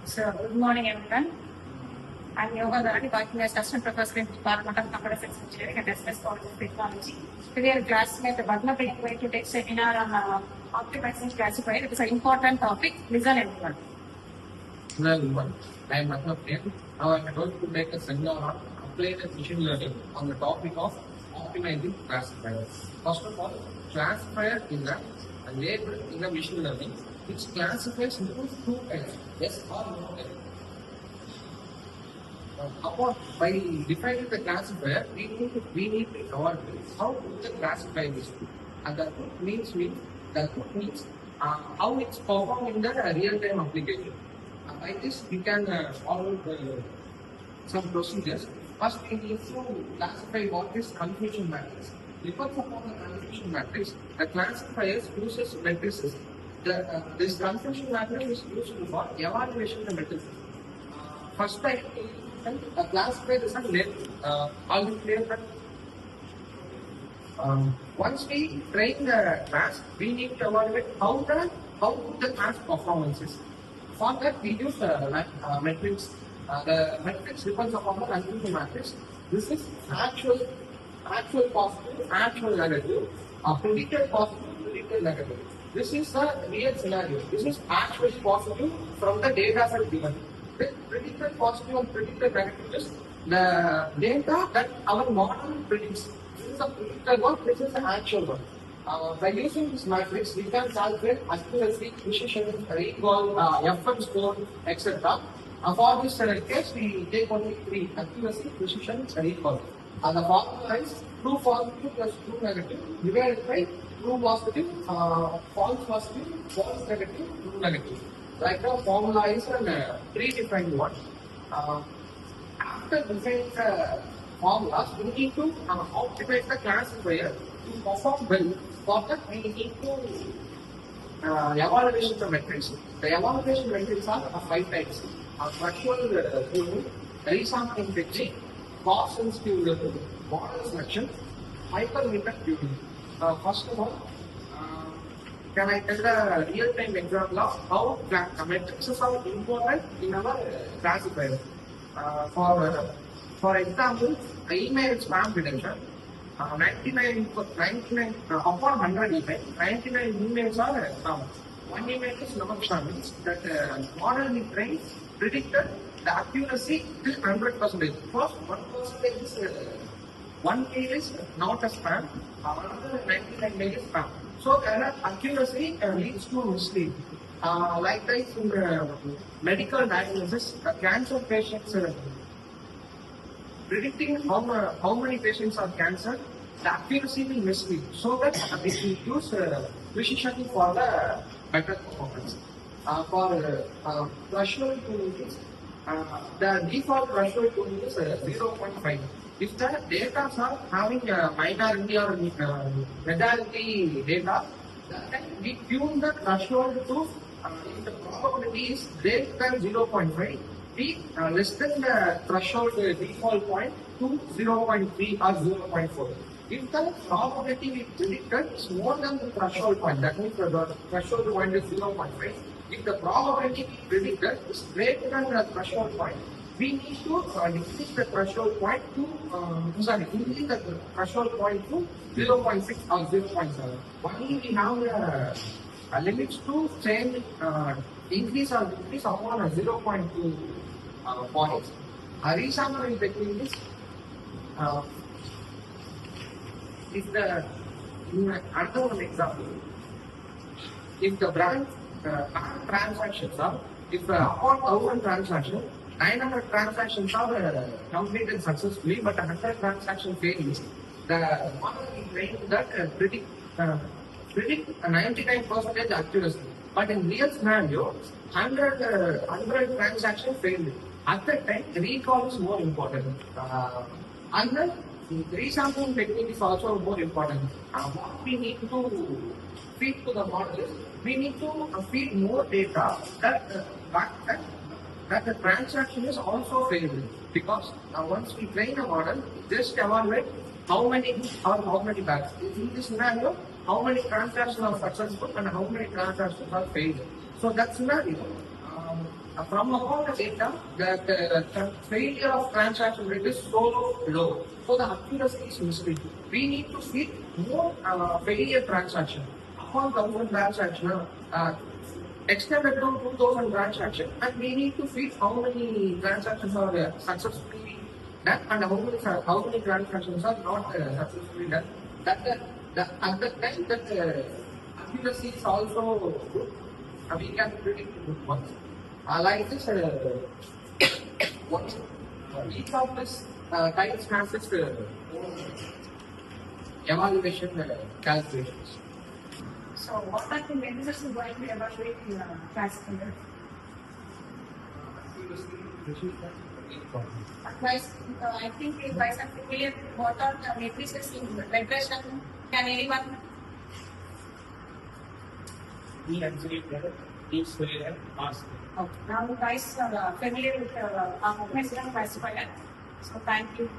So, good morning, everyone. I'm M.Yogadharani, working as Assistant Professor in Department of Computer Science Engineering at SS College of Technology. Today, our classmate Badma is going to take seminar on optimizing classifier. It is an important topic. Listen, everyone. Hello everyone, I am Badma. Now I am going to make a seminar on applied machine learning on the topic of optimizing classifiers. First of all, classifier is a label in the machine learning which classifies into two types, yes or no type. By defining the classifier, we need to cover how the classifier is. And the good means how it's performed in the real-time application. By this, we can follow some procedures. First, we need to classify what is confusion matrix. Depends upon the confusion matrix, the classifiers uses matrices. This confusion matrix is used for evaluation of the matrices. First time, a classifier is a label. All is clear that once we train the class, we need to evaluate how the class performance is. For that, we use metrics. The metrics depends upon the confusion matrix. This is actual positive, actual negative, predicted positive, predicted negative. This is the real scenario. This is actual positive from the data set given. With predicted positive and predicted negative is the data that our model predicts. This is a predicted one, this is the actual one. By using this matrix, we can calculate accuracy, precision, recall, FM score, etc. For this case, we take only three: accuracy, precision, recall. The formula is true positive plus true negative divided by true positive, false positive, false negative, true negative. Like the formula is a predefined one. After defining the formulas, we need to optimize the classifier to perform well. For that, we need to evaluation the metrics. The evaluation metrics are of 5 types: threshold tuning, resampling fetching, cost sensitive model selection, hypermeter tuning. First of all, can I tell the real-time example of how metrics are important in our classifier? For example, email spam detection. 99 upon 100 emails, 99 emails are spam. One email is non-spam, means that model we trained predicted the accuracy till 100%. First, 1% is one mail is not a spam, another 99 mail is spam. So there accuracy leads to mislead. Likewise, in the medical diagnosis, cancer patients predicting how many patients are cancer, the accuracy will mislead. So that we will use precision for the better performance. For threshold tuning, the default threshold tuning is 0.5. If the data are having minority or majority data, then we tune the threshold to if the probability is greater than 0.5, we less than the threshold default point to 0.3 or 0.4. If the probability we predicted is more than the threshold point, that means the threshold point is 0.5. If the probability we predicted is greater than the threshold point, we need to increase the threshold point to increase the threshold point to 0.6 or 0.7. Only we have limits to change, increase or decrease upon 0.2 points. Resampling technique is if the another one example, if the branch transactions are upon 1000 transactions, 900 transactions are completed successfully, but 100 transactions failed. The model is trained that predict 99% accuracy. But in real scenario, 100 transactions failed. At that time, recall is more important. And then resampling technique is also more important. What we need to feed to the model is we need to feed more data that the transaction is also failed. Because once we train a model, just evaluate how many or how many bags. In this scenario, how many transactions are successful and how many transactions are failed. So that scenario, from all the data, that the failure of transaction rate is so low. So the accuracy is misleading. We need to see more failure transaction. Upon 1,000 transaction, extended to 2,000 transactions, and we need to feed how many transactions are successfully done and how many transactions are not successfully done. At the time that accuracy is also good, we can predict good ones. Like this, each of this types has its evaluation calculations. So what are the measures you going to evaluate in classifier? Otherwise, I think if I am familiar with what are the matrices in regression, can anyone? We actually teach square ask. Okay. Now guys are familiar with our classifier. So thank you.